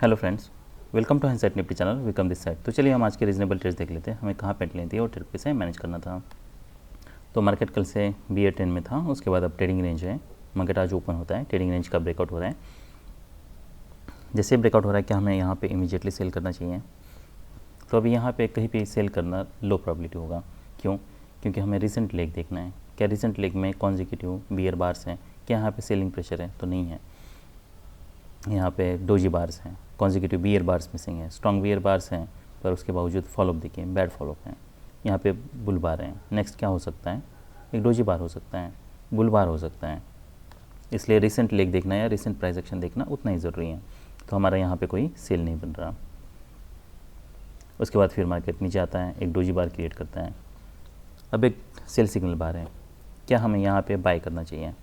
Hello friends, welcome to हाइंसाइट Nifty channel. Welcome this side. तो चलिए हम आज के रीजनेबल ट्रेड्स देख लेते हैं, हमें कहाँ पे लेनी थी और ट्रेड कैसे मैनेज करना था। तो मार्केट कल से BA10 में था, उसके बाद अब ट्रेडिंग रेंज है। मार्केट आज ओपन होता है, ट्रेडिंग रेंज का ब्रेकआउट हो रहा है। जैसे ब्रेकआउट हो रहा है क्या हमें यहाँ पे इमीडिएटली सेल करना चाहिए? तो अभी यहाँ पे कहीं पे सेल करना लो प्रोबेबिलिटी होगा। क्यों? क्योंकि हमें रिसेंट लेग देखना है। क्या रिसेंट लेग में कॉन्जिक्यूटिव बियर बार्स हैं? क्या यहाँ पे सेलिंग प्रेशर है? तो नहीं है। यहाँ पे डोजी बार्स हैं, कॉन्जिक्यूटिव बियर बार्स मिसिंग है, स्ट्रॉन्ग बियर बार्स हैं, पर उसके बावजूद फॉलोअप देखिए बैड फॉलोअप हैं। यहाँ पे बुल बार हैं। नेक्स्ट क्या हो सकता है? एक डोजी बार हो सकता है, बुल बार हो सकता है। इसलिए रिसेंट लेग देखना या रिसेंट प्राइस एक्शन देखना उतना ही ज़रूरी है। तो हमारा यहाँ पे कोई सेल नहीं बन रहा। उसके बाद फिर मार्केट नीचे आता है, एक डोजी बार क्रिएट करता है। अब एक सेल सिग्नल बार है। क्या हमें यहाँ पे बाय करना चाहिए?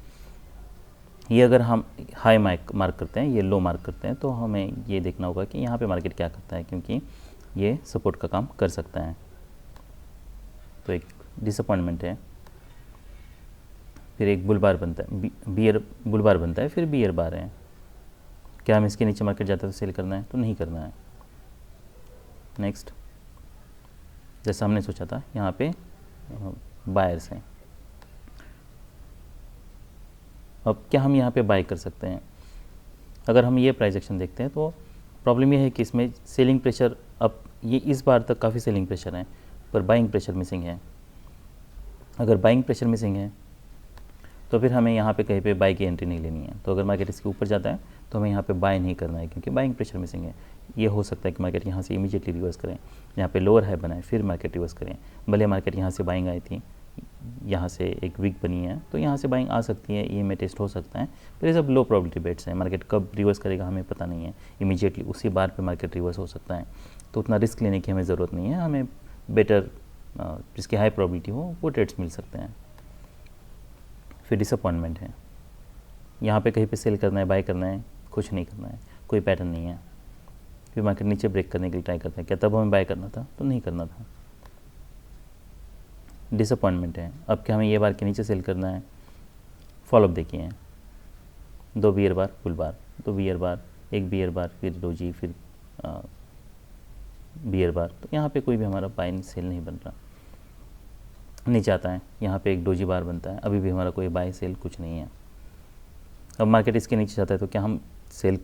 ये अगर हम हाई मार्क करते हैं, ये लो मार्क करते हैं, तो हमें ये देखना होगा कि यहाँ पे मार्केट क्या करता है, क्योंकि ये सपोर्ट का काम कर सकता है। तो एक डिसअपॉइंटमेंट है। फिर एक बुल बार बनता है, बियर बुल बार बनता है, फिर बियर बार है। क्या हम इसके नीचे मार्केट जाता है तो सेल करना है? तो नहीं करना है। नेक्स्ट, जैसा हमने सोचा था, यहाँ पे बायर्स हैं। अब क्या हम यहाँ पे बाय कर सकते हैं? अगर हम ये प्राइस एक्शन देखते हैं तो प्रॉब्लम ये है कि इसमें सेलिंग प्रेशर, अब ये इस बार तक काफ़ी सेलिंग प्रेशर है, पर बाइंग प्रेशर मिसिंग है। अगर बाइंग प्रेशर मिसिंग है तो फिर हमें यहाँ पे कहीं पे बाई की एंट्री नहीं लेनी है। तो अगर मार्केट इसके ऊपर जाता है तो हमें यहाँ पे बाय नहीं करना है, क्योंकि बाइंग प्रेशर मिसिंग है। ये हो सकता है कि मार्केट यहाँ से इमीडिएटली रिवर्स करें, यहाँ पे लोअर हाई बनाए फिर मार्केट रिवर्स करें। भले मार्केट यहाँ से बाइंग आई थी, यहाँ से एक वीक बनी है, तो यहाँ से बाइंग आ सकती है, ये में टेस्ट हो सकता है, पर ये सब लो प्रोबेबिलिटी बेट्स हैं। मार्केट कब रिवर्स करेगा हमें पता नहीं है। इमीडिएटली उसी बार पे मार्केट रिवर्स हो सकता है, तो उतना रिस्क लेने की हमें ज़रूरत नहीं है। हमें बेटर जिसकी हाई प्रोबेबिलिटी हो वो ट्रेड्स मिल सकते हैं। फिर डिसअपॉइंटमेंट है। यहाँ पे कहीं पे सेल करना है, बाय करना है, कुछ नहीं करना है, कोई पैटर्न नहीं है। फिर मार्केट नीचे ब्रेक करने के लिए ट्राई करते हैं। क्या तब हमें बाय करना था? तो नहीं करना था। डिसअपॉइंटमेंट है। अब क्या हमें ये बार के नीचे सेल करना है? फॉलोअप देखिए, दो बियर बार, बुल बार, दो बियर बार, एक बियर बार, फिर डोजी, फिर बियर बार। तो यहाँ पे कोई भी हमारा बाय सेल नहीं बन रहा। नीचे आता है, यहाँ पे एक डोजी बार बनता है, अभी भी हमारा कोई बाय सेल कुछ नहीं है। अब मार्केट इसके नीचे जाता है तो क्या हम सेल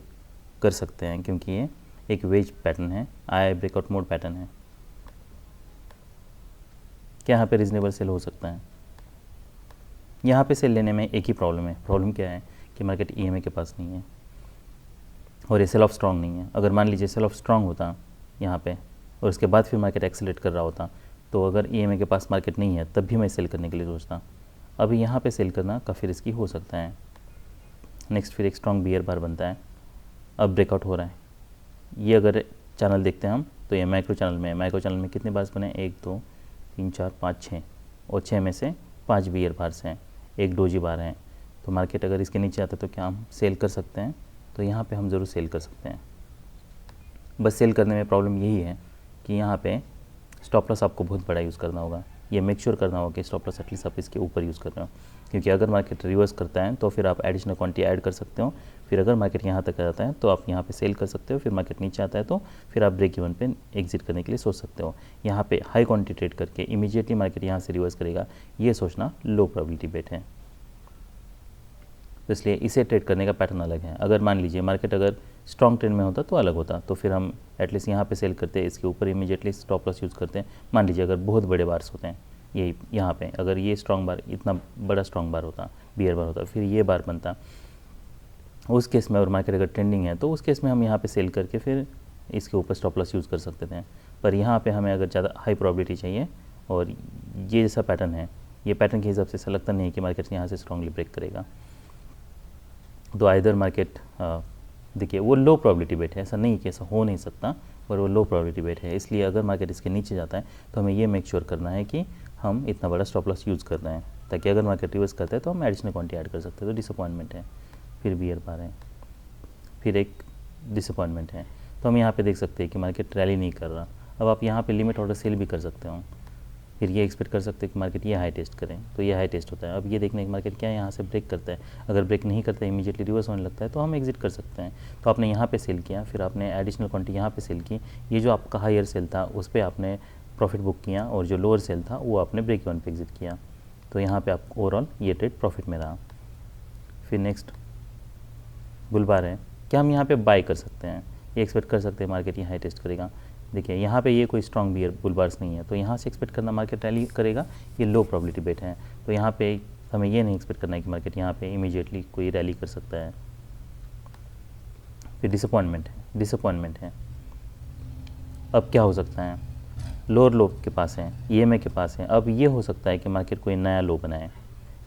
कर सकते हैं? क्योंकि ये एक वेज पैटर्न है, आई ब्रेकआउट मोड पैटर्न है। क्या यहाँ पे रीजनेबल सेल हो सकता है? यहाँ पे सेल लेने में एक ही प्रॉब्लम है। प्रॉब्लम क्या है कि मार्केट EMA के पास नहीं है और ये सेल ऑफ स्ट्रॉन्ग नहीं है। अगर मान लीजिए सेल ऑफ स्ट्रॉन्ग होता यहाँ पे और उसके बाद फिर मार्केट एक्सेलेरेट कर रहा होता, तो अगर EMA के पास मार्केट नहीं है तब भी मैं सेल करने के लिए सोचता। अभी यहाँ पे सेल करना काफ़ी रिस्की हो सकता है। नेक्स्ट, फिर एक स्ट्रॉन्ग बियर बार बनता है, अब ब्रेकआउट हो रहा है। ये अगर चैनल देखते हैं हम तो ये माइक्रो चैनल में है। माइक्रो चैनल में कितने बार्स बने? 1 2 3 4 5 6, और 6 में से 5 बियर बार्स हैं, एक डोजी बार है। तो मार्केट अगर इसके नीचे आता है तो क्या हम सेल कर सकते हैं? तो यहाँ पे हम ज़रूर सेल कर सकते हैं। बस सेल करने में प्रॉब्लम यही है कि यहाँ पे स्टॉप लॉस आपको बहुत बड़ा यूज़ करना होगा। ये मेक श्योर करना होगा कि स्टॉप लॉस एटलीस्ट आप इसके ऊपर यूज़ कर रहे हो, क्योंकि अगर मार्केट रिवर्स करता है तो फिर आप एडिशनल क्वांटिटी ऐड कर सकते हो। फिर अगर मार्केट यहाँ तक आ जाता है तो आप यहाँ पे सेल कर सकते हो। फिर मार्केट नीचे आता है तो फिर आप ब्रेक इवन पे एग्जिट करने के लिए सोच सकते हो। यहाँ पे हाई क्वांटिटी ट्रेड करके इमीडिएटली मार्केट यहाँ से रिवर्स करेगा, ये सोचना लो प्रोबेबिलिटी बेट है। तो इसलिए इसे ट्रेड करने का पैटर्न अलग है। अगर मान लीजिए मार्केट अगर स्ट्रॉन्ग ट्रेंड में होता तो अलग होता, तो फिर हम एटलीस्ट यहाँ पे सेल करते हैं, इसके ऊपर इमीडिएटली स्टॉप लॉस यूज़ करते हैं। मान लीजिए अगर बहुत बड़े बार्स होते हैं, यही यहाँ पे अगर ये स्ट्रॉन्ग बार, इतना बड़ा स्ट्रॉन्ग बार होता, बियर बार होता, फिर ये बार बनता, उस केस में और मार्केट अगर ट्रेंडिंग है तो उस केस में हम यहाँ पे सेल करके फिर इसके ऊपर स्टॉप लॉस यूज़ कर सकते थे। पर यहाँ पे हमें अगर ज़्यादा हाई प्रोबेबिलिटी चाहिए और ये जैसा पैटर्न है, ये पैटर्न के हिसाब से ऐसा लगता नहीं है कि मार्केट यहाँ से स्ट्रांगली ब्रेक करेगा। तो आइदर मार्केट देखिए वो लो प्रोबेबिलिटी बेट है, ऐसा नहीं कि ऐसा हो नहीं सकता, पर वो लो प्रोबेबिलिटी बेट है। इसलिए अगर मार्केट इसके नीचे जाता है तो हमें ये मेक श्योर करना है कि हम इतना बड़ा स्टॉप लॉस यूज़ कर रहे हैं, ताकि अगर मार्केट रिवर्स करता है तो हम एडिशनल क्वांटिटी ऐड कर सकते हैं। तो डिसअपॉइंटमेंट है, फिर बियर बार है, फिर एक डिसअपॉइंटमेंट है। तो हम यहाँ पे देख सकते हैं कि मार्केट रैली नहीं कर रहा। अब आप यहाँ पे लिमिट ऑर्डर सेल भी कर सकते हो। फिर ये एक्सपेक्ट कर सकते हो कि मार्केट ये हाई टेस्ट करें, तो ये हाई टेस्ट होता है। अब ये देखने की मार्केट क्या है, यहाँ से ब्रेक करता है, अगर ब्रेक नहीं करता है इमीडिएटली रिवर्स होने लगता है तो हम एग्जिट कर सकते हैं। तो आपने यहाँ पे सेल किया, फिर आपने एडिशनल क्वांटिटी यहाँ पे सेल की, ये जो आपका हायर सेल था उस पर आपने प्रॉफिट बुक किया और जो लोअर सेल था वो आपने ब्रेक इवन पे एग्जिट किया, तो यहाँ पे आप ओवरऑल ये ट्रेड प्रॉफिट में रहा। फिर नेक्स्ट बुल बार है, क्या हम यहाँ पे बाय कर सकते हैं, ये एक्सपेक्ट कर सकते हैं मार्केट ये हाई टेस्ट करेगा। देखिए यहाँ पे ये कोई स्ट्रॉन्ग बियर बुल बार्स नहीं है, तो यहाँ से एक्सपेक्ट करना मार्केट रैली करेगा, ये लो प्रोबेबिलिटी बेट है, तो यहाँ पे हमें ये नहीं एक्सपेक्ट करना है कि मार्केट यहाँ पे इमीडिएटली कोई रैली कर सकता है। फिर डिसअपॉइंटमेंट है, अब क्या हो सकता है, लोअर लो के पास है, ईएमए के पास है, अब ये हो सकता है कि मार्केट कोई नया लो बनाए,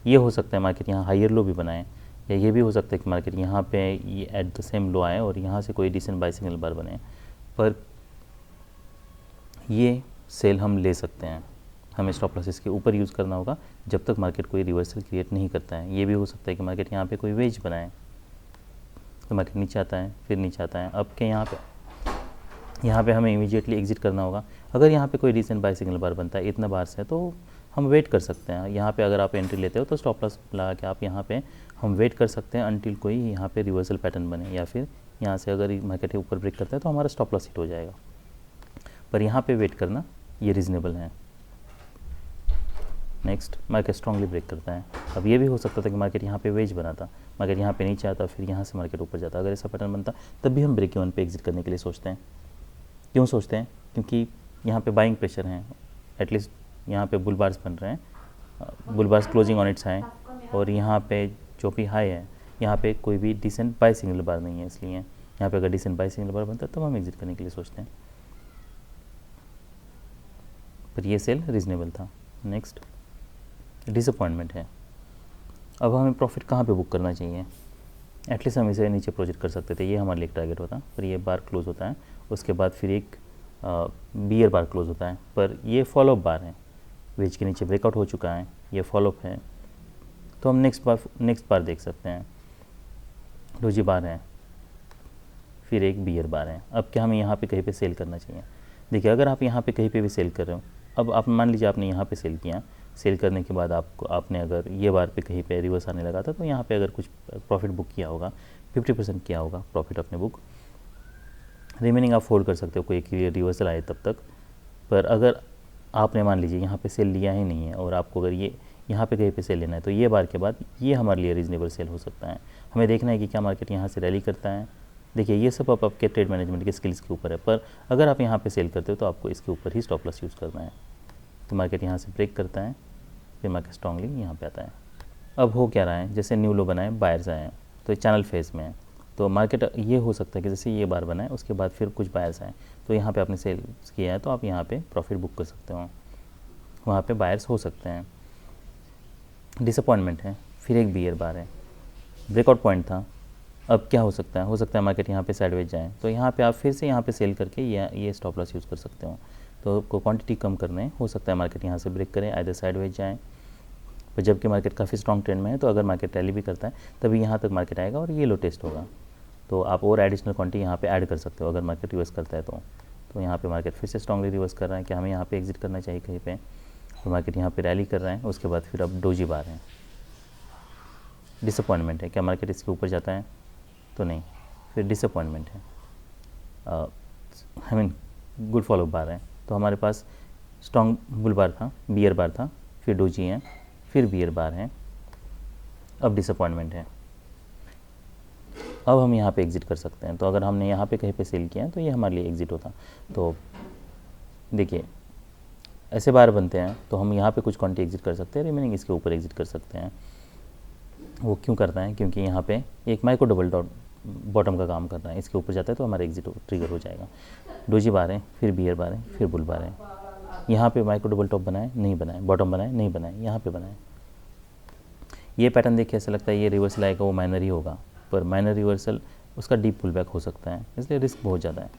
ये हो सकता है मार्केट यहाँ हायर लो भी बनाए, या ये भी हो सकता है कि मार्केट यहाँ पे ये एट द सेम लो आए और यहाँ से कोई डिसेंट बाय सिग्नल बार बने, पर ये सेल हम ले सकते हैं, हमें स्टॉप लॉसेस के ऊपर यूज़ करना होगा जब तक मार्केट कोई रिवर्सल क्रिएट नहीं करता है। ये भी हो सकता है कि मार्केट यहाँ पे कोई वेज बनाए, तो मार्केट नीचे आता है, फिर नीचे आता है, अब क्या यहाँ पे हमें इमीडिएटली एग्जिट करना होगा। अगर यहाँ पे कोई रिसेंट बाय सिग्नल बार बनता है इतना बार से, तो हम वेट कर सकते हैं। यहाँ पे अगर आप एंट्री लेते हो तो स्टॉप लॉस लगा के आप यहाँ पे हम वेट कर सकते हैं अनटिल कोई यहाँ पे रिवर्सल पैटर्न बने, या फिर यहाँ से अगर मार्केट ऊपर ब्रेक करता है तो हमारा स्टॉप लॉस हिट हो जाएगा, पर यहाँ पे वेट करना ये रीज़नेबल है। नेक्स्ट, मार्केट स्ट्रांगली ब्रेक करता है, अब ये भी हो सकता था कि मार्केट यहाँ पे वेज बना था, मार्केट यहाँ पे नीचे आता, फिर यहाँ से मार्केट ऊपर जाता, अगर ऐसा पैटर्न बनता तब भी हम ब्रेक इवन पे एग्जिट करने के लिए सोचते हैं। क्यों सोचते हैं, क्योंकि यहाँ पे बाइंग प्रेशर है, एटलीस्ट यहाँ पे बुल बार्स बन रहे हैं, bull bars closing on it's high, और यहाँ पे जो भी हाई है यहाँ पे कोई भी डिसेंट बाय सिग्नल बार नहीं है, इसलिए यहाँ पे अगर डिसेंट बाय सिग्नल बार बनता है तब हम एग्जिट करने के लिए सोचते हैं, पर ये सेल रीजनेबल था। नेक्स्ट, डिसअपॉइंटमेंट है, अब हमें प्रॉफिट कहाँ पे बुक करना चाहिए, एटलीस्ट हम इसे नीचे प्रोजेक्ट कर सकते थे, ये हमारे लिए एक टारगेट होता, पर ये बार क्लोज होता है, उसके बाद फिर एक बियर बार क्लोज होता है, पर ये फॉलोअप बार है, वेज के नीचे ब्रेकआउट हो चुका है, ये फॉलोअप है, तो हम नेक्स्ट बार देख सकते हैं, डोजी बार है, फिर एक बियर बार है। अब क्या हमें यहाँ पे कहीं पे सेल करना चाहिए, देखिए अगर आप यहाँ पे कहीं पे भी सेल कर रहे हो, अब आप मान लीजिए आपने यहाँ पे सेल किया, सेल करने के बाद आपने अगर ये बार पे कहीं पे रिवर्स आने लगा था, तो यहाँ पे अगर कुछ प्रॉफिट बुक किया होगा, 50% किया होगा प्रॉफिट अपने बुक, रिमेनिंग आप फोल्ड कर सकते हो कोई क्लियर रिवर्सल आए तब तक। पर अगर आपने मान लीजिए यहाँ पे सेल लिया ही नहीं है और आपको अगर ये यहाँ पे कहीं पे सेल लेना है, तो ये बार के बाद ये हमारे लिए रीजनेबल सेल हो सकता है। हमें देखना है कि क्या मार्केट यहाँ से रैली करता है, देखिए ये सब आपके ट्रेड मैनेजमेंट के स्किल्स के ऊपर है, पर अगर आप यहाँ पे सेल करते हो तो आपको इसके ऊपर ही स्टॉप लॉस यूज़ करना है। तो मार्केट यहाँ से ब्रेक करता है, फिर मार्केट स्ट्रांगली यहाँ पे आता है। अब हो क्या रहा है, जैसे न्यू लो बनाए, बायर्स आए हैं, तो चैनल फेज में है, तो मार्केट ये हो सकता है कि जैसे ये बार बनाए उसके बाद फिर कुछ बायर्स आए, तो यहाँ पे आपने सेल किया है तो आप यहाँ पे प्रॉफिट बुक कर सकते हो, वहाँ पे बायर्स हो सकते हैं। डिसअपॉइंटमेंट है, फिर एक बियर बार है, ब्रेकआउट पॉइंट था, अब क्या हो सकता है मार्केट यहाँ पे साइडवेज जाए, तो यहाँ पे आप फिर से यहाँ पे सेल करके ये स्टॉप लॉस यूज़ कर सकते हो। तो आपको क्वांटिटी कम करने हो सकता है मार्केट यहाँ से ब्रेक करें, आइदर साइडवेज जाए, पर जबकि मार्केट काफ़ी स्ट्रॉन्ग ट्रेंड में है, तो अगर मार्केट रैली भी करता है तभी यहाँ तक मार्केट आएगा और ये लो टेस्ट होगा, तो आप और एडिशनल क्वांटिटी यहाँ पे ऐड कर सकते हो अगर मार्केट रिवर्स करता है तो यहाँ पे मार्केट फिर से स्ट्रांगली रिवर्स कर रहा है कि हमें यहाँ पे एग्जिट करना चाहिए कहीं पे, तो मार्केट यहाँ पे रैली कर रहा है, उसके बाद फिर अब डोजी बार है। डिसअपॉइंटमेंट है, क्या मार्केट इसके ऊपर जाता है, तो नहीं, फिर डिसअपॉइंटमेंट है, आई मीन गुड फॉलो बार है, तो हमारे पास स्ट्रॉन्ग बुल बार था, बियर बार था, फिर डोजी है, फिर बियर बार है, अब डिसअपॉइंटमेंट है। अब हम यहाँ पे एग्जिट कर सकते हैं, तो अगर हमने यहाँ पे कहीं पे सेल किया है तो ये हमारे लिए एग्जिट होता। तो देखिए ऐसे बार बनते हैं तो हम यहाँ पे कुछ क्वांटिटी एग्जिट कर सकते हैं, रिमेनिंग इसके ऊपर एग्जिट कर सकते हैं। वो क्यों करता है, क्योंकि यहाँ पे एक माइक्रो डबल डॉट बॉटम का काम कर रहा है, इसके ऊपर जाता है तो हमारा एग्जिट ट्रिगर हो जाएगा। डोजी बार है, फिर बियर बार है, फिर बुल बार है, यहाँ पे माइक्रो डबल टॉप बनाए नहीं बनाए, बॉटम बनाए नहीं बनाए, यहाँ पे बनाए। ये पैटर्न देखिए ऐसा लगता है ये रिवर्सल आएगा वो माइनर ही होगा, पर माइनर रिवर्सल उसका डीप पुल बैक हो सकता है, इसलिए रिस्क बहुत ज़्यादा है।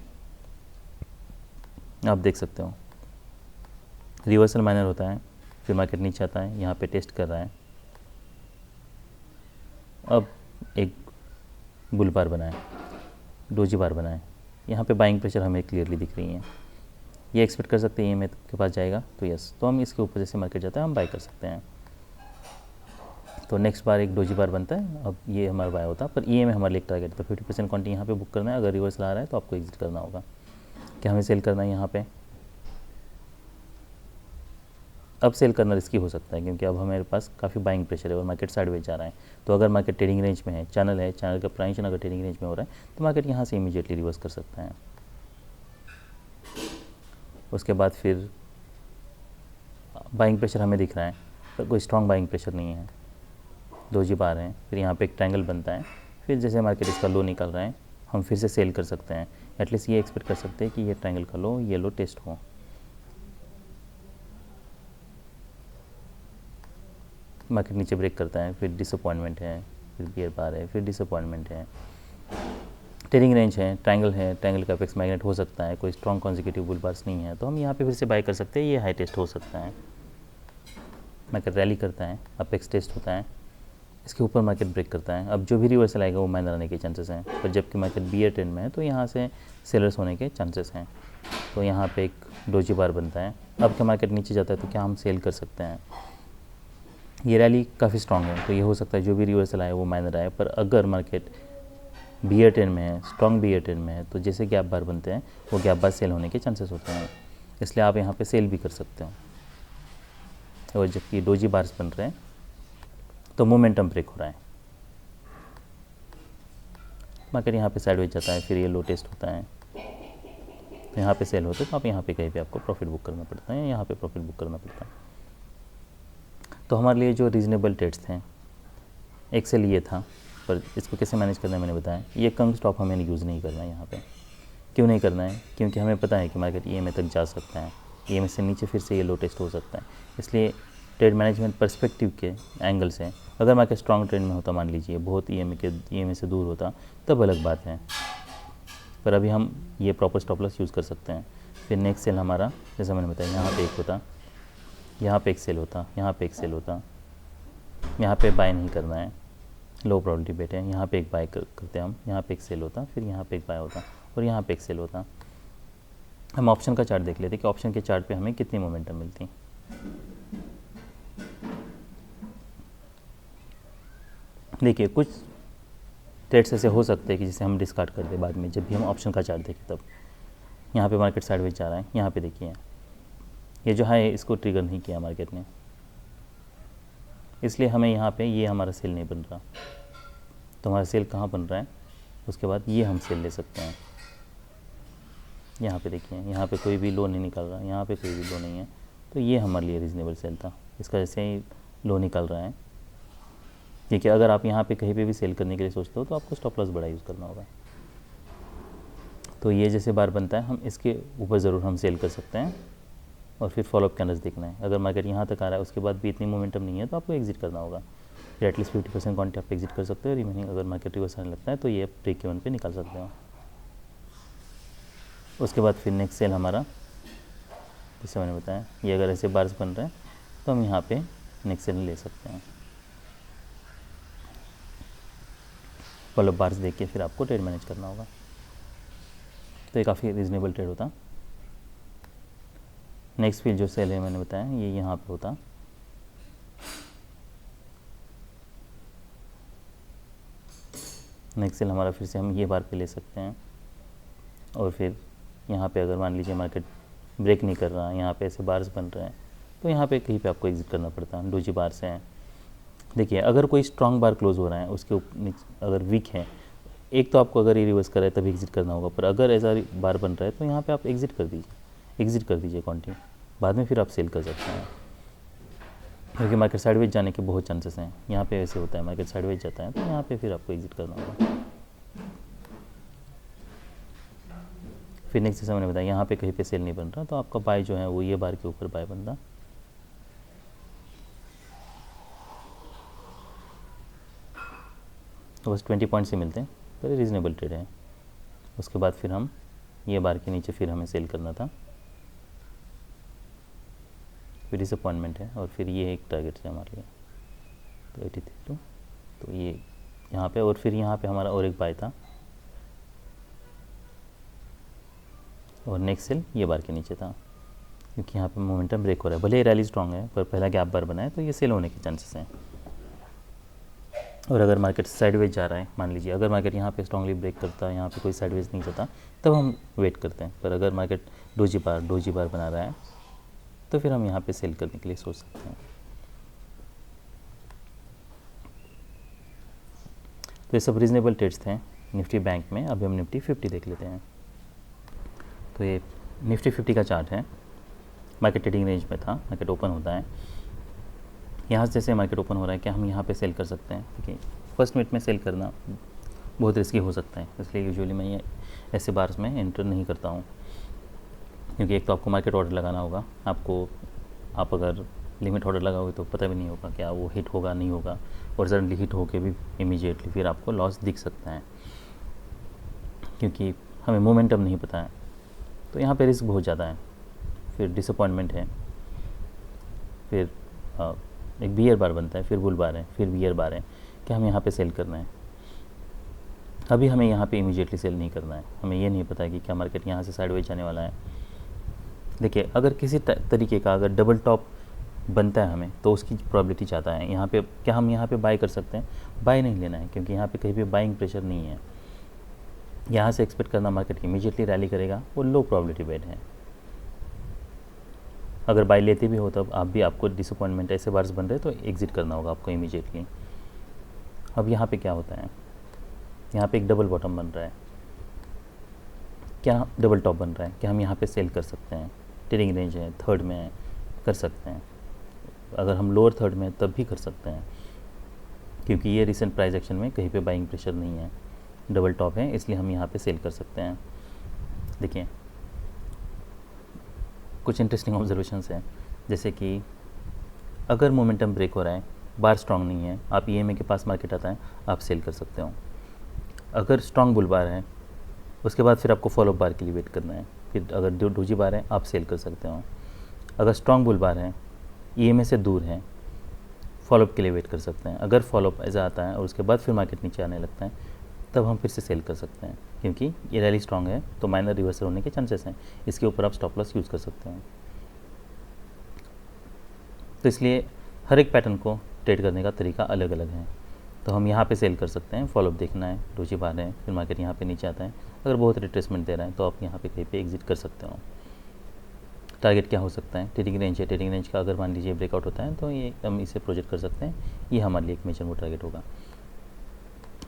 आप देख सकते हो रिवर्सल माइनर होता है, फिर मार्केट नीचे आता है, यहाँ पे टेस्ट कर रहा है, अब एक बुल बार बनाए, डोजी बार बनाए, यहाँ पे बाइंग प्रेशर हमें क्लियरली दिख रही है, ये एक्सपेक्ट कर सकते हैं EMA के पास जाएगा, तो यस, तो हम इसके ऊपर जैसे मार्केट जाता है हम बाय कर सकते हैं। तो नेक्स्ट बार एक डोजी बार बनता है, अब ये हमारा बाय होता है, पर EMA हमारे लिए टारगेट, तो 50% क्वांटिटी यहाँ पे बुक करना है। अगर रिवर्सल आ रहा है तो आपको एग्जिट करना होगा। क्या हमें सेल करना है यहाँ पे? अब सेल करना रिस्की हो सकता है, क्योंकि अब हमारे पास काफ़ी बाइंग प्रेशर है और मार्केट साइडवेज जा रहा है। तो अगर मार्केट ट्रेडिंग रेंज में है, चैनल का प्राइस अगर ट्रेडिंग रेंज में हो रहा है, तो मार्केट यहाँ से इमीडिएटली रिवर्स कर सकता है। उसके बाद फिर बाइंग प्रेशर हमें दिख रहा है, पर कोई स्ट्रॉन्ग बाइंग प्रेशर नहीं है, डोजी बार है। फिर यहाँ पे एक ट्रायंगल बनता है, फिर जैसे मार्केट इसका लो निकल रहा है हम फिर से सेल कर सकते हैं। एटलीस्ट ये एक्सपेक्ट कर सकते हैं कि ये ट्रायंगल का लो, ये लो टेस्ट हो। मार्केट नीचे ब्रेक करता है, फिर डिसअपॉइंटमेंट है, फिर बियर बार है, फिर डिसअपॉइंटमेंट है, ट्रेडिंग रेंज है, ट्रायंगल है, ट्रायंगल का अपेक्स मैग्नेट हो सकता है, कोई स्ट्रॉन्ग कॉन्जिक्यूटिव बुल बार्स नहीं है, तो हम यहाँ पे फिर से बाय कर सकते हैं। ये हाई टेस्ट हो सकता है, मार्केट रैली करता है, अपेक्स टेस्ट होता है, इसके ऊपर मार्केट ब्रेक करता है। अब जो भी रिवर्सल आएगा वो माइनर आने के चांसेस हैं, पर जबकि मार्केट बियर ट्रेंड में है तो यहाँ से सेलर्स होने के चांसेस हैं। तो यहाँ पे एक डोजी बार बनता है। अब क्या मार्केट नीचे जाता है तो क्या हम सेल कर सकते हैं? ये रैली काफ़ी स्ट्रॉन्ग है, तो ये हो सकता है जो भी रिवर्सल आए वो माइनर आए, पर अगर मार्केट बियर ट्रेंड में है, स्ट्रॉन्ग बियर ट्रेंड में है, तो जैसे गैप बार बनते हैं वो गैप बार सेल होने के चांसेस होते हैं, इसलिए आप यहाँ पे सेल भी कर सकते हो। और जबकि डोजी बार्स बन रहे हैं तो मोमेंटम ब्रेक हो रहा है, मार्केट यहाँ पे साइडवेज जाता है, फिर ये लो टेस्ट होता है, तो यहाँ पे सेल होते हैं, तो आप यहाँ पे कहीं पे आपको प्रॉफिट बुक करना पड़ता है, यहाँ पे प्रॉफिट बुक करना पड़ता है। तो हमारे लिए जो रीज़नेबल ट्रेड्स थे, एक सेल ये था, पर इसको कैसे मैनेज करना है मैंने बताया। ये कंग स्टॉप हमें यूज़ नहीं करना है यहाँ पे। क्यों नहीं करना है? क्योंकि हमें पता है कि मार्केट EMA तक जा सकता है, EMA से नीचे फिर से ये लो टेस्ट हो सकता है, इसलिए ट्रेड मैनेजमेंट पर्सपेक्टिव के एंगल से अगर मार्केट स्ट्रॉन्ग ट्रेंड में होता, मान लीजिए बहुत EMA से दूर होता, तब अलग बात है, पर अभी हम ये प्रॉपर स्टॉप लॉस यूज़ कर सकते हैं। फिर नेक्स्ट सेल हमारा जैसा मैंने बताया, यहाँ पे एक होता, यहाँ पे एक सेल होता, यहाँ पे एक सेल होता, यहाँ पे बाय नहीं करना है, लो प्रोबेबिलिटी बेट है, यहाँ पे एक बाय करते हम, यहाँ पे एक सेल होता, फिर यहाँ पे एक बाय होता और यहाँ पे एक सेल होता। हम ऑप्शन का चार्ट देख लेते कि ऑप्शन के चार्ट पे हमें कितनी मोमेंटम मिलती। देखिए कुछ ट्रेड्स ऐसे हो सकते हैं कि जिसे हम डिस्कार्ड कर दें बाद में, जब भी हम ऑप्शन का चार्ट देखें तब। यहाँ पे मार्केट साइडवेज जा रहा है, यहाँ पे देखिए ये जो है इसको ट्रिगर नहीं किया मार्केट ने, इसलिए हमें यहाँ पे ये हमारा सेल नहीं बन रहा। तो हमारा सेल कहाँ बन रहा है? उसके बाद ये हम सेल ले सकते हैं। यहाँ पे देखिए, यहाँ पे कोई भी लो नहीं निकल रहा, यहाँ पे कोई भी लो नहीं है, तो ये हमारे लिए रीज़नेबल सेल था। इसका जैसे ही लो निकल रहा है, ठीक है, अगर आप यहाँ पे कहीं पे भी सेल करने के लिए सोचते हो तो आपको स्टॉप लॉस बड़ा यूज़ करना होगा। तो ये जैसे बार बनता है, हम इसके ऊपर ज़रूर हम सेल कर सकते हैं और फिर फॉलोअप कैंडल्स देखना है। अगर मार्केट यहाँ तक आ रहा है उसके बाद भी इतनी मोमेंटम नहीं है तो आपको एग्जिट करना होगा। फिर एटलीस्ट 50% क्वांटिटी आप एग्जिट कर सकते हो, रिमेनिंग अगर मार्केट रिवर्स आने लगता है तो ये ब्रेक इवन पे निकाल सकते हो। उसके बाद फिर नेक्स्ट सेल हमारा जैसे मैंने बताया, ये अगर ऐसे बार्स बन रहे हैं तो हम यहाँ पे नेक्स्ट सेल ले सकते हैं। फॉलोअप बार्स देख के फिर आपको ट्रेड मैनेज करना होगा। तो ये काफ़ी रीज़नेबल ट्रेड होता। नेक्स्ट फिर जो सेल है मैंने बताया ये यहाँ पे होता, नेक्स्ट सेल हमारा फिर से हम ये बार पे ले सकते हैं। और फिर यहाँ पे अगर मान लीजिए मार्केट ब्रेक नहीं कर रहा, यहाँ पे ऐसे बार्स बन रहे हैं, तो यहाँ पे कहीं पे आपको एग्जिट करना पड़ता है। डोजी बार से हैं, देखिए अगर कोई स्ट्रॉन्ग बार क्लोज हो रहा है उसके ऊपर अगर वीक है, एक तो आपको अगर ये रिवर्स कर रहा है तभी एग्जिट करना होगा, पर अगर ऐसा बार बन रहा है तो यहाँ पे आप एग्जिट कर दीजिए क्वांटिटी, बाद में फिर आप सेल कर सकते हैं, क्योंकि मार्केट साइडवेज जाने के बहुत चांसेस हैं। यहाँ पे ऐसे होता है, मार्केट साइडवेज जाता है तो यहाँ पे फिर आपको एग्जिट करना होगा। फिर नेक्स्ट जैसा मैंने बताया, यहाँ पे कहीं पे सेल नहीं बन रहा तो आपका बाय जो है वो ये बार के ऊपर बाय बन रहा, तो बस 20 पॉइंट से मिलते हैं, पर रीज़नेबल ट्रेड है। उसके बाद फिर हम ये बार के नीचे फिर हमें सेल करना था, फिर डिसअपॉइंटमेंट है और फिर ये एक टारगेट है हमारे लिए, तो 83 तो ये यहाँ पे, और फिर यहाँ पे हमारा और एक बाय था, और नेक्स्ट सेल ये बार के नीचे था, क्योंकि यहाँ पे मोमेंटम ब्रेक हो रहा है। भले ही रैली स्ट्रॉन्ग है पर पहला गैप बार बना है तो ये सेल होने के चांसेस हैं। और अगर मार्केट साइडवेज जा रहा है, मान लीजिए अगर मार्केट यहाँ पे स्ट्रांगली ब्रेक करता है, यहाँ पे कोई साइडवेज नहीं जाता, तब हम वेट करते हैं। पर अगर मार्केट डोजी बार बना रहा है तो फिर हम यहाँ पे सेल करने के लिए सोच सकते हैं। तो ये सब रीजनेबल ट्रेड्स थे निफ्टी बैंक में। अभी हम निफ्टी 50 देख लेते हैं। तो ये निफ्टी 50 का चार्ट है। मार्केट ट्रेडिंग रेंज में था, मार्केट ओपन होता है। यहाँ से जैसे मार्केट ओपन हो रहा है, क्या हम यहाँ पे सेल कर सकते हैं? देखिए, फर्स्ट मिनट में सेल करना बहुत रिस्की हो सकता है, इसलिए यूजुअली मैं ये ऐसे बार्स में एंटर नहीं करता हूँ। क्योंकि एक तो आपको मार्केट ऑर्डर लगाना होगा, आप अगर लिमिट ऑर्डर लगाओगे तो पता भी नहीं होगा क्या वो हिट होगा नहीं होगा, और सडनली हिट होके भी इमीडिएटली फिर आपको लॉस दिख सकता है, क्योंकि हमें मोमेंटम नहीं पता है। तो यहाँ पे रिस्क बहुत ज़्यादा है, फिर डिसअपॉइंटमेंट है, फिर एक बियर बार बनता है, फिर बुल बार है, फिर बियर बार है। क्या हम यहाँ पे सेल करना है? अभी हमें यहाँ पे इमीडिएटली सेल नहीं करना है। हमें ये नहीं पता कि क्या मार्केट यहाँ से साइडवेज जाने वाला है। देखिए, अगर किसी तरीके का अगर डबल टॉप बनता है हमें, तो उसकी प्रोबेबिलिटी ज़्यादा है। यहाँ पे क्या हम यहाँ पे बाय कर सकते हैं? बाय नहीं लेना है, क्योंकि यहाँ पे कहीं भी बाइंग प्रेशर नहीं है। यहाँ से एक्सपेक्ट करना मार्केट इमीडिएटली रैली करेगा, वो लो प्रोबेबिलिटी बेट है। अगर बाय लेते भी हो तब आपको डिसअपॉइंटमेंट, ऐसे बार्स बन रहे तो एग्जिट करना होगा आपको इमीडिएटली। अब यहाँ पे क्या होता है? यहाँ पे एक डबल बॉटम बन रहा है, क्या डबल टॉप बन रहा है, क्या हम यहाँ पे सेल कर सकते हैं? ट्रेडिंग रेंज है, थर्ड में है, कर सकते हैं। अगर हम लोअर थर्ड में तब भी कर सकते हैं, क्योंकि ये रिसेंट प्राइस एक्शन में कहीं पे बाइंग प्रेशर नहीं है, डबल टॉप है, इसलिए हम यहाँ पे सेल कर सकते हैं। देखिए, कुछ इंटरेस्टिंग ऑब्जर्वेशंस हैं, जैसे कि अगर मोमेंटम ब्रेक हो रहा है, बार स्ट्रांग नहीं है, आप ईएमए के पास मार्केट आता है, आप सेल कर सकते हो। अगर स्ट्रांग बुल बार है, उसके बाद फिर आपको फॉलोअप बार के लिए वेट करना है। फिर अगर डोजी बार है, आप सेल कर सकते हो। अगर स्ट्रांग बुल बार है, ईएमए से दूर है, फॉलोअप के लिए वेट कर सकते हैं। अगर फॉलोअप ऐसा आता है और उसके बाद फिर मार्केट नीचे आने लगता है, तब हम फिर से सेल कर सकते हैं, क्योंकि ये रैली स्ट्रांग है तो माइनर रिवर्सल होने के चांसेस हैं। इसके ऊपर आप स्टॉप लॉस यूज़ कर सकते हैं। तो इसलिए हर एक पैटर्न को ट्रेड करने का तरीका अलग अलग है। तो हम यहाँ पे सेल कर सकते हैं, फॉलोअप देखना है, डोजी बार है, फिर मार्केट यहाँ पे नीचे आता है। अगर बहुत रिट्रेसमेंट दे रहा है तो आप यहाँ पे कहीं पे एग्जिट कर सकते हो। टारगेट क्या हो सकता है? ट्रेडिंग रेंज है, ट्रेडिंग रेंज का अगर मान लीजिए ब्रेकआउट होता है तो ये हम इसे प्रोजेक्ट कर सकते हैं, ये हमारे लिए एक मेजर वो टारगेट होगा।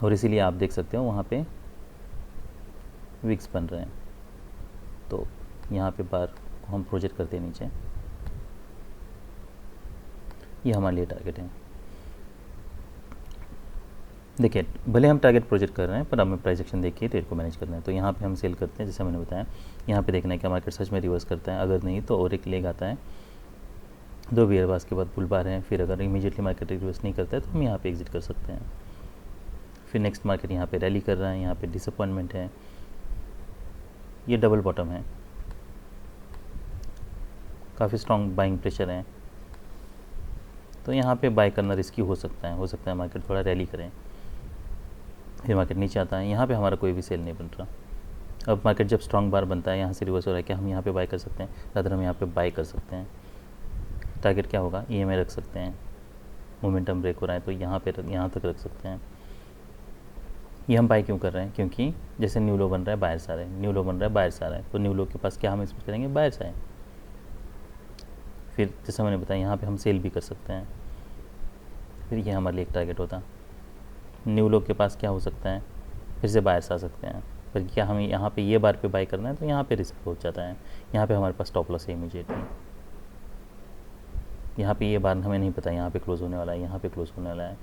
और इसीलिए आप देख सकते हो वहाँ पे विक्स बन रहे हैं, तो यहाँ पे बार को हम प्रोजेक्ट करते हैं नीचे, ये हमारे लिए टारगेट है। देखिए, भले हम टारगेट प्रोजेक्ट कर रहे हैं पर हमें प्राइस एक्शन देख के ट्रेड को मैनेज करना है। तो यहाँ पे हम सेल करते हैं, जैसे मैंने बताया। यहाँ पे देखना है कि मार्केट सच में रिवर्स करता है, अगर नहीं तो और एक लेग आता है, दो बियर बार के बाद बुल बार है। फिर अगर इमीडिएटली मार्केट रिवर्स नहीं करता है तो हम यहाँ पे एग्जिट कर सकते हैं। फिर नेक्स्ट मार्केट यहाँ पे रैली कर रहा है, यहाँ पे डिसअपॉइंटमेंट है, ये डबल बॉटम है, काफ़ी स्ट्रॉन्ग बाइंग प्रेशर है, तो यहाँ पे बाय करना रिस्की हो सकता है मार्केट थोड़ा रैली करें, फिर मार्केट नीचे आता है, यहाँ पे हमारा कोई भी सेल नहीं बन रहा। अब मार्केट जब स्ट्रॉन्ग बार बनता है, यहाँ से रिवर्स हो रहा है, क्या हम यहाँ पे बाय कर सकते हैं? रादर हम यहाँ पे बाय कर सकते हैं। टारगेट क्या होगा? ईएमए रख सकते हैं। मोमेंटम ब्रेक हो रहा है तो यहाँ तक रख सकते हैं। ये हम बाय क्यों कर रहे हैं? क्योंकि जैसे न्यू लो बन रहा है, बायर्स आ रहे हैं, न्यू लो बन रहा है, बायर्स आ रहा है, तो न्यू लो के पास क्या हम एक्सपेक्ट करेंगे? बायर्स आए। फिर जैसे मैंने बताया, यहाँ पे हम सेल भी कर सकते हैं, फिर ये हमारे लिए एक टारगेट होता। न्यू लो के पास क्या हो सकता है? फिर से बायर्स आ सकते हैं, पर क्या हमें यहाँ पे ये बार पे बाय करना है? तो यहाँ पे रिस्क हो जाता है। यहाँ पे हमारे पास स्टॉप लॉस है इमीडिएटली। यहाँ पे ये बार हमें नहीं पता यहाँ पे क्लोज होने वाला है, यहाँ पे क्लोज होने वाला है।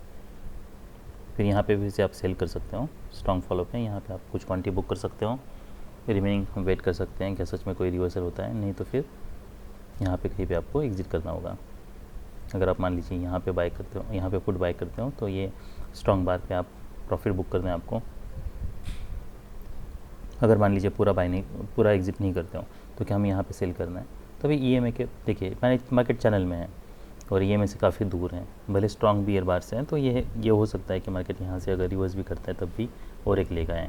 फिर यहाँ पे भी से आप सेल कर सकते हो, स्ट्रॉन्ग फॉलोअप है, यहाँ पे आप कुछ क्वांटिटी बुक कर सकते हो, रिमेनिंग हम वेट कर सकते हैं क्या सच में कोई रिवर्सल होता है, नहीं तो फिर यहाँ पे कहीं पे आपको एग्जिट करना होगा। अगर आप मान लीजिए यहाँ पे बाय करते हो, यहाँ पे पुट बाय करते हो, तो ये स्ट्रॉन्ग बार पे आप प्रॉफिट बुक करना है आपको। अगर मान लीजिए पूरा एग्जिट नहीं करते हो, तो क्या हमें यहाँ पे सेल करना है? तो अभी ईएमए के देखिए मार्केट चैनल में है और ईएमए से काफ़ी दूर है, भले स्ट्रॉन्ग बियर बार से हैं, तो ये हो सकता है कि मार्केट यहाँ से अगर रिवर्स भी करता है तब भी और एक लेगा है।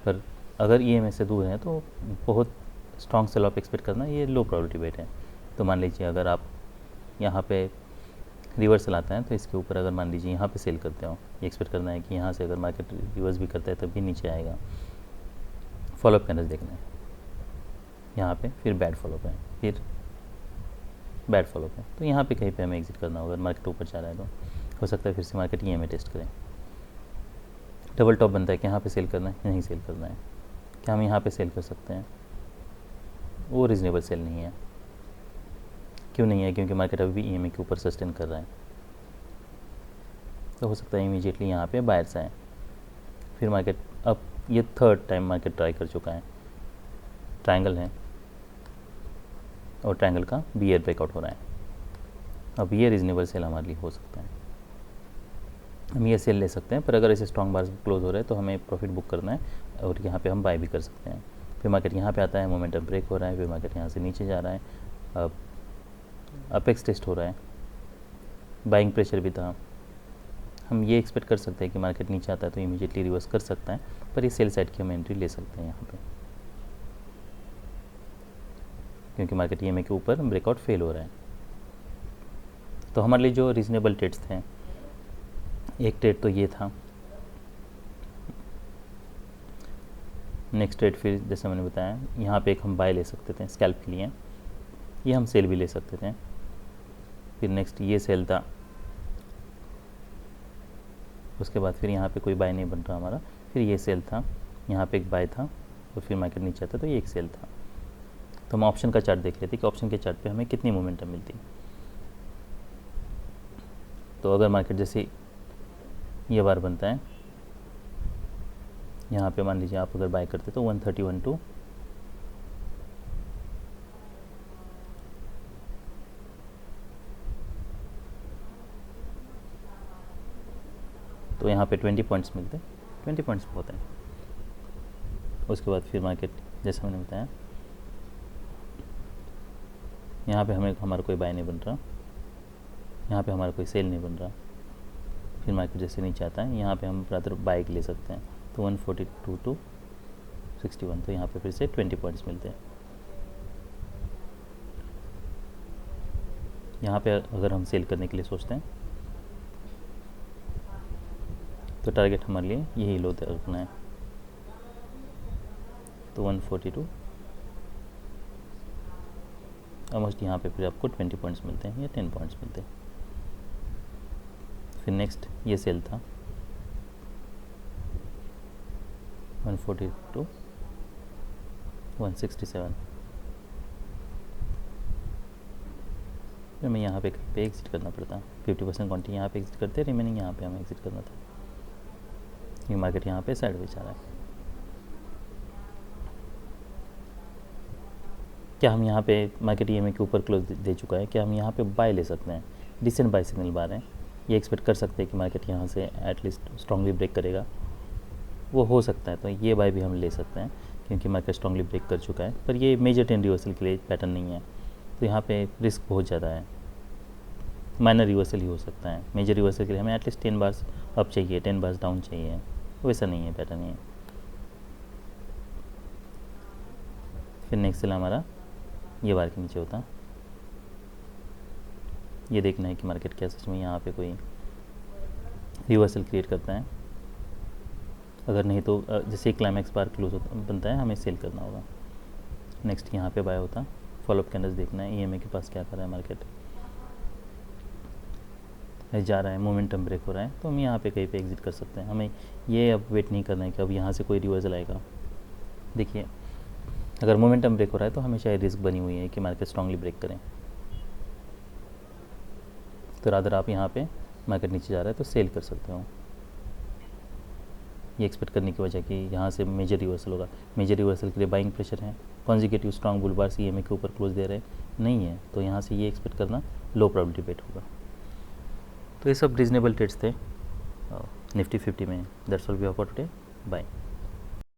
पर अगर EMA से दूर है तो बहुत स्ट्रॉन्ग सेल ऑफ एक्सपेक्ट करना ये लो प्रोबेबिलिटी बेट है। तो मान लीजिए अगर आप यहाँ पे रिवर्सल आता है तो इसके ऊपर अगर मान लीजिए यहाँ पे सेल करते हो, ये एक्सपेक्ट करना है कि यहाँ से अगर मार्केट रिवर्स भी करता है तब भी नीचे आएगा। फॉलोअप कैंडल्स देखना है यहाँ पे, फिर बैड फॉलोअप है, फिर बैड फॉलोअप है, तो यहाँ पे कहीं पे हमें एग्जिट करना होगा। अगर मार्केट ऊपर जा रहा है तो हो सकता है फिर से मार्केट EMA टेस्ट करें। डबल टॉप बनता है कि यहाँ पे सेल करना है, नहीं सेल करना है, क्या हम यहाँ पे सेल कर सकते हैं? वो रीजनेबल सेल नहीं है। क्यों नहीं है? क्योंकि मार्केट अभी भी EMA के ऊपर सस्टेन कर रहा है। तो हो सकता है इमीडिएटली यहाँ पे बायर्स आए। फिर मार्केट, अब ये थर्ड टाइम मार्केट ट्राई कर चुका है, ट्रायंगल है और ट्रायंगल का बियर ब्रेकआउट हो रहा है। अब ये रीजनेबल सेल हमारे लिए हो सकता है, हम ये सेल ले सकते हैं। पर अगर ऐसे स्ट्रॉन्ग बार्स क्लोज हो रहे हैं तो हमें प्रॉफिट बुक करना है और यहाँ पे हम बाय भी कर सकते हैं। फिर मार्केट यहाँ पे आता है, मोमेंटम ब्रेक हो रहा है, फिर मार्केट यहाँ से नीचे जा रहा है, अब अपेक्स टेस्ट हो रहा है, बाइंग प्रेशर भी था। हम ये एक्सपेक्ट कर सकते हैं कि मार्केट नीचे आता है तो इमीडिएटली रिवर्स कर सकता है, पर ये सेल साइड की हम एंट्री ले सकते हैं यहाँ पे, क्योंकि मार्केट EMA के ऊपर ब्रेकआउट फेल हो रहा है। तो हमारे लिए जो रीजनेबल ट्रेड्स थे, एक ट्रेड तो ये था, नेक्स्ट ट्रेड फिर जैसे मैंने बताया यहाँ पे एक हम बाय ले सकते थे स्कैल्प के लिए, ये हम सेल भी ले सकते थे। फिर नेक्स्ट ये सेल था, उसके बाद फिर यहाँ पे कोई बाय नहीं बन रहा हमारा, फिर ये सेल था, यहाँ पे एक बाय था और फिर मार्केट नीचे आता तो ये एक सेल था। तो हम ऑप्शन का चार्ट देख लेते कि ऑप्शन के चार्ट पे हमें कितनी मोमेंटम मिलती। तो अगर मार्केट जैसे ये बार बनता है, यहाँ पे मान लीजिए आप अगर बाय करते तो 131.2, तो यहाँ पे 20 पॉइंट्स मिलते, 20 पॉइंट्स बहुत है। उसके बाद फिर मार्केट जैसे मैंने बताया यहाँ पे हमारा कोई बाय नहीं बन रहा, यहाँ पे हमारा कोई सेल नहीं बन रहा। फिर मार्केट जैसे नीचे आता है, यहाँ पे हम रादर बाय ले सकते हैं, तो 142 to 61, तो यहाँ पे फिर से 20 पॉइंट्स मिलते हैं। यहाँ पे अगर हम सेल करने के लिए सोचते हैं तो टारगेट हमारे लिए यही लो रखना है, तो 142 ऑलमोस्ट यहाँ पे फिर आपको 20 पॉइंट्स मिलते हैं या 10 पॉइंट्स मिलते हैं। फिर नेक्स्ट ये सेल था 142 167, फिर हमें यहाँ पे एग्जिट करना पड़ता, 50% क्वांटिटी यहाँ पे एग्जिट करते, रिमेनिंग यहाँ पे हमें एग्जिट करना था। ये मार्केट यहाँ पे साइडवेज आ रहा है। क्या हम यहाँ पे मार्केट EMA के ऊपर क्लोज दे चुका है, क्या हम यहाँ पे बाय ले सकते हैं? डिसेंट बाय सिग्नल बार है, ये एक्सपेक्ट कर सकते हैं कि मार्केट यहाँ से एटलीस्ट स्ट्रांगली ब्रेक करेगा, वो हो सकता है। तो ये बाय भी हम ले सकते हैं क्योंकि मार्केट स्ट्रांगली ब्रेक कर चुका है, पर ये मेजर ट्रेंड रिवर्सल के लिए पैटर्न नहीं है, तो यहाँ पे रिस्क बहुत ज़्यादा है। माइनर रिवर्सल ही हो सकता है, मेजर रिवर्सल के लिए हमें एटलीस्ट 10 बार्स अप चाहिए, 10 बार्स डाउन चाहिए, वैसा नहीं है, पैटर्न नहीं है। फिर नेक्स्ट सेल हमारा ये बार के नीचे होता, ये देखना है कि मार्केट क्या सच में यहाँ पे कोई रिवर्सल क्रिएट करता है। अगर नहीं तो जैसे क्लाइमैक्स बार क्लोज बनता है हमें सेल करना होगा। नेक्स्ट यहाँ पे बाय होता, फॉलोअप कैंडल्स देखना है EMA के पास क्या कर रहा है मार्केट, जा रहा है, मोमेंटम ब्रेक हो रहा है, तो हम यहाँ पे कहीं पे एग्जिट कर सकते हैं। हमें ये अब वेट नहीं करना है कि अब यहाँ से कोई रिवर्सल आएगा। देखिए अगर मोमेंटम ब्रेक हो रहा है तो हमेशा रिस्क बनी हुई है कि मार्केट स्ट्रांगली ब्रेक करें, तो रादर आप यहाँ पे मार्केट नीचे जा रहा है तो सेल कर सकते हो। ये एक्सपेक्ट करने की वजह कि यहाँ से मेजर रिवर्सल होगा, मेजर रिवर्सल के लिए बाइंग प्रेशर है, consecutive strong bull bars EMA के ऊपर क्लोज दे रहे नहीं है, तो यहाँ से ये एक्सपेक्ट करना लो प्रोबेबिलिटी बेट होगा। तो ये सब रीजनेबल ट्रेड्स थे निफ्टी 50 में। That's all we have for today, bye.